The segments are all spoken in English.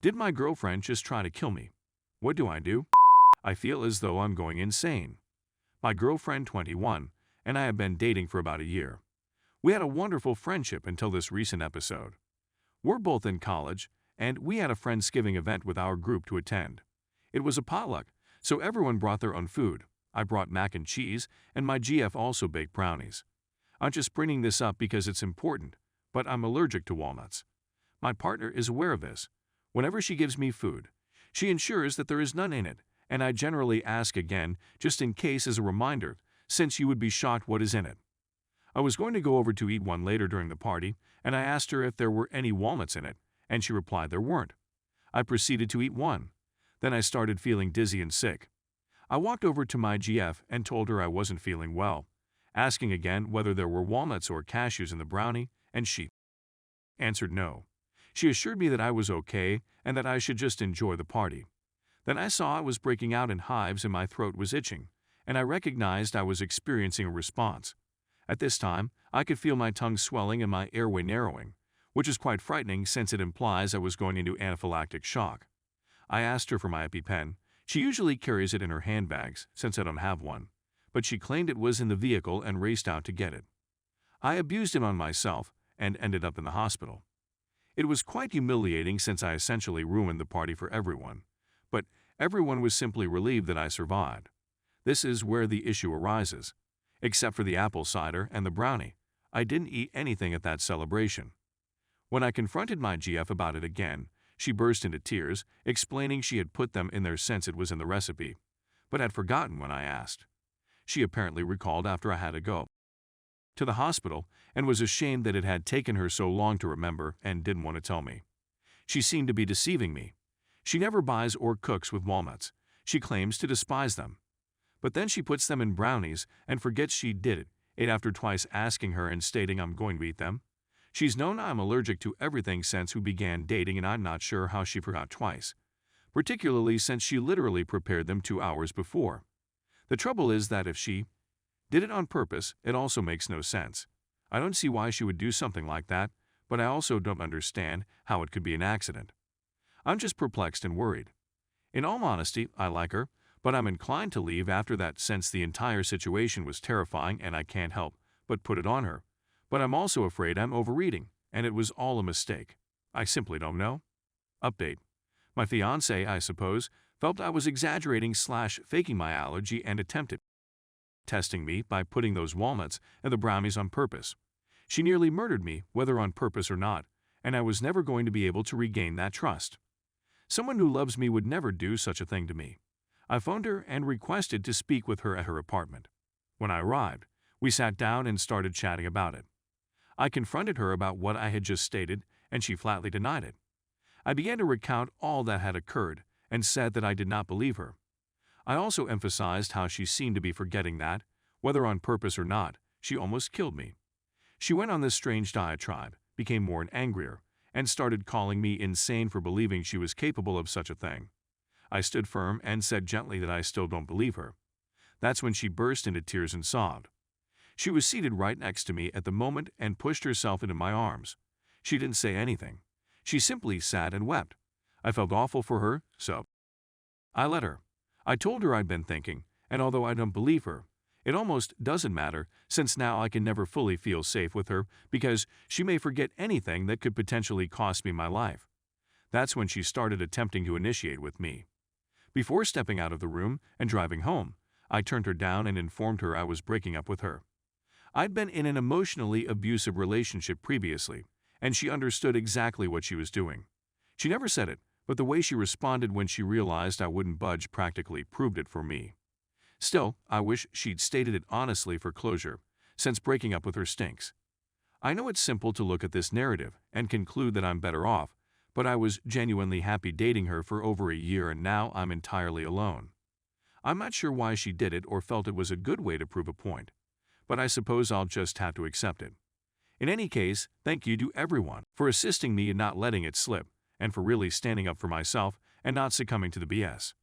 Did my girlfriend just try to kill me? What do I do? I feel as though I'm going insane. My girlfriend, 21, and I have been dating for about a year. We had a wonderful friendship until this recent episode. We're both in college, and we had a Friendsgiving event with our group to attend. It was a potluck, so everyone brought their own food. I brought mac and cheese, and my GF also baked brownies. I'm just bringing this up because it's important, but I'm allergic to walnuts. My partner is aware of this. Whenever she gives me food, she ensures that there is none in it, and I generally ask again just in case as a reminder, since you would be shocked what is in it. I was going to go over to eat one later during the party, and I asked her if there were any walnuts in it, and she replied there weren't. I proceeded to eat one. Then I started feeling dizzy and sick. I walked over to my GF and told her I wasn't feeling well, asking again whether there were walnuts or cashews in the brownie, and she answered no. She assured me that I was okay and that I should just enjoy the party. Then I saw I was breaking out in hives and my throat was itching, and I recognized I was experiencing a response. At this time, I could feel my tongue swelling and my airway narrowing, which is quite frightening since it implies I was going into anaphylactic shock. I asked her for my EpiPen. She usually carries it in her handbags since I don't have one, but she claimed it was in the vehicle and raced out to get it. I abused it on myself and ended up in the hospital. It was quite humiliating since I essentially ruined the party for everyone, but everyone was simply relieved that I survived. This is where the issue arises. Except for the apple cider and the brownie, I didn't eat anything at that celebration. When I confronted my GF about it again, she burst into tears, explaining she had put them in there since it was in the recipe, but had forgotten when I asked. She apparently recalled after I had to go to the hospital and was ashamed that it had taken her so long to remember and didn't want to tell me. She seemed to be deceiving me. She never buys or cooks with walnuts. She claims to despise them. But then she puts them in brownies and forgets she did it after twice asking her and stating I'm going to eat them. She's known I'm allergic to everything since we began dating, and I'm not sure how she forgot twice, particularly since she literally prepared them 2 hours before. The trouble is that if she did it on purpose, it also makes no sense. I don't see why she would do something like that, but I also don't understand how it could be an accident. I'm just perplexed and worried. In all honesty, I like her, but I'm inclined to leave after that since the entire situation was terrifying and I can't help but put it on her. But I'm also afraid I'm overeating, and it was all a mistake. I simply don't know. Update. My fiancé, I suppose, felt I was exaggerating/faking my allergy and attempted testing me by putting those walnuts and the brownies on purpose. She nearly murdered me, whether on purpose or not, and I was never going to be able to regain that trust. Someone who loves me would never do such a thing to me. I phoned her and requested to speak with her at her apartment. When I arrived, we sat down and started chatting about it. I confronted her about what I had just stated, and she flatly denied it. I began to recount all that had occurred and said that I did not believe her. I also emphasized how she seemed to be forgetting that, whether on purpose or not, she almost killed me. She went on this strange diatribe, became more and angrier, and started calling me insane for believing she was capable of such a thing. I stood firm and said gently that I still don't believe her. That's when she burst into tears and sobbed. She was seated right next to me at the moment and pushed herself into my arms. She didn't say anything. She simply sat and wept. I felt awful for her, so I let her. I told her I'd been thinking, and although I don't believe her, it almost doesn't matter since now I can never fully feel safe with her because she may forget anything that could potentially cost me my life. That's when she started attempting to initiate with me. Before stepping out of the room and driving home, I turned her down and informed her I was breaking up with her. I'd been in an emotionally abusive relationship previously, and she understood exactly what she was doing. She never said it, but the way she responded when she realized I wouldn't budge practically proved it for me. Still, I wish she'd stated it honestly for closure, since breaking up with her stinks. I know it's simple to look at this narrative and conclude that I'm better off, but I was genuinely happy dating her for over a year and now I'm entirely alone. I'm not sure why she did it or felt it was a good way to prove a point, but I suppose I'll just have to accept it. In any case, thank you to everyone for assisting me in not letting it slip and for really standing up for myself and not succumbing to the BS.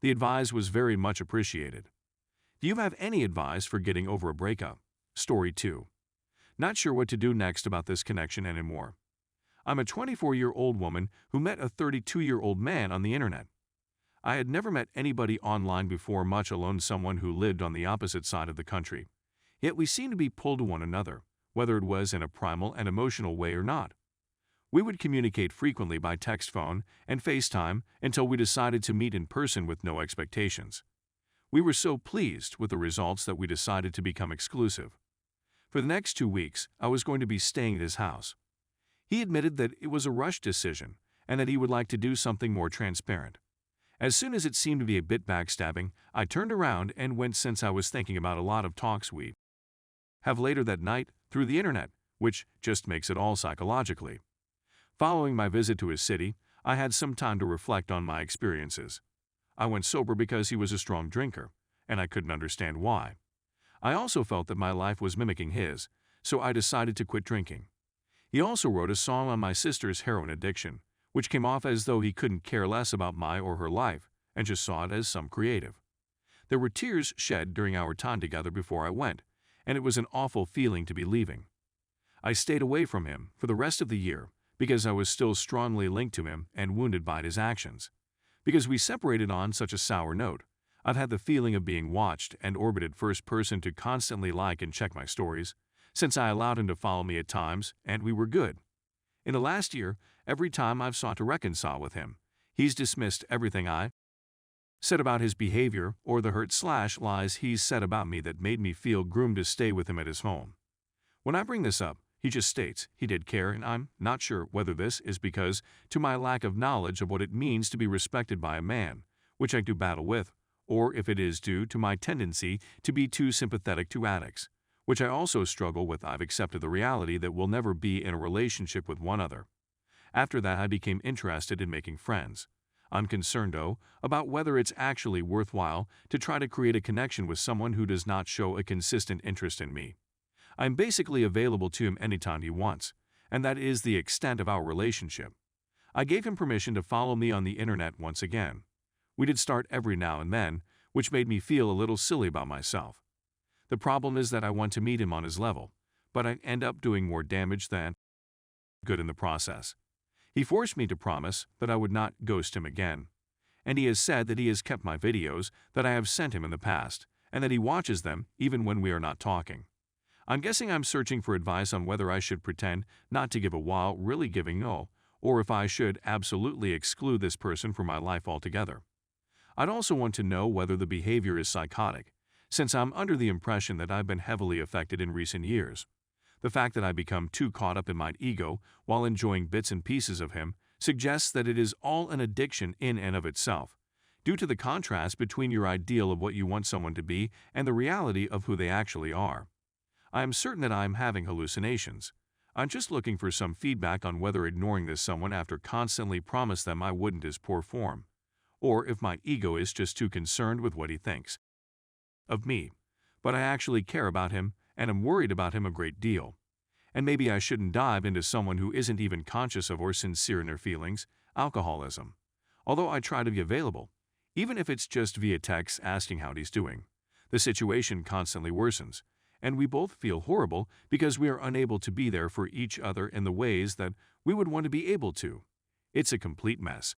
The advice was very much appreciated. Do you have any advice for getting over a breakup? Story 2. Not sure what to do next about this connection anymore. I'm a 24-year-old woman who met a 32-year-old man on the internet. I had never met anybody online before, much alone someone who lived on the opposite side of the country. Yet we seemed to be pulled to one another, whether it was in a primal and emotional way or not. We would communicate frequently by text phone and FaceTime until we decided to meet in person with no expectations. We were so pleased with the results that we decided to become exclusive. For the next 2 weeks, I was going to be staying at his house. He admitted that it was a rushed decision and that he would like to do something more transparent. As soon as it seemed to be a bit backstabbing, I turned around and went, since I was thinking about a lot of talks we have later that night through the internet, which just makes it all psychologically. Following my visit to his city, I had some time to reflect on my experiences. I went sober because he was a strong drinker, and I couldn't understand why. I also felt that my life was mimicking his, so I decided to quit drinking. He also wrote a song on my sister's heroin addiction, which came off as though he couldn't care less about my or her life and just saw it as some creative. There were tears shed during our time together before I went, and it was an awful feeling to be leaving. I stayed away from him for the rest of the year because I was still strongly linked to him and wounded by his actions. Because we separated on such a sour note, I've had the feeling of being watched and orbited first person to constantly like and check my stories, since I allowed him to follow me at times, and we were good. In the last year, every time I've sought to reconcile with him, he's dismissed everything I said about his behavior or the hurt/lies he's said about me that made me feel groomed to stay with him at his home. When I bring this up, he just states he did care, and I'm not sure whether this is because to my lack of knowledge of what it means to be respected by a man, which I do battle with, or if it is due to my tendency to be too sympathetic to addicts, which I also struggle with. I've accepted the reality that we'll never be in a relationship with one other. After that, I became interested in making friends. I'm concerned, though, about whether it's actually worthwhile to try to create a connection with someone who does not show a consistent interest in me. I'm basically available to him anytime he wants, and that is the extent of our relationship. I gave him permission to follow me on the internet once again. We did start every now and then, which made me feel a little silly about myself. The problem is that I want to meet him on his level, but I end up doing more damage than good in the process. He forced me to promise that I would not ghost him again, and he has said that he has kept my videos that I have sent him in the past, and that he watches them even when we are not talking. I'm guessing I'm searching for advice on whether I should pretend not to give a while really giving no, or if I should absolutely exclude this person from my life altogether. I'd also want to know whether the behavior is psychotic, since I'm under the impression that I've been heavily affected in recent years. The fact that I become too caught up in my ego while enjoying bits and pieces of him suggests that it is all an addiction in and of itself, due to the contrast between your ideal of what you want someone to be and the reality of who they actually are. I am certain that I am having hallucinations. I'm just looking for some feedback on whether ignoring this someone after constantly promised them I wouldn't is poor form, or if my ego is just too concerned with what he thinks of me. But I actually care about him and am worried about him a great deal. And maybe I shouldn't dive into someone who isn't even conscious of or sincere in their feelings. Alcoholism. Although I try to be available, even if it's just via text asking how he's doing, the situation constantly worsens, and we both feel horrible because we are unable to be there for each other in the ways that we would want to be able to. It's a complete mess.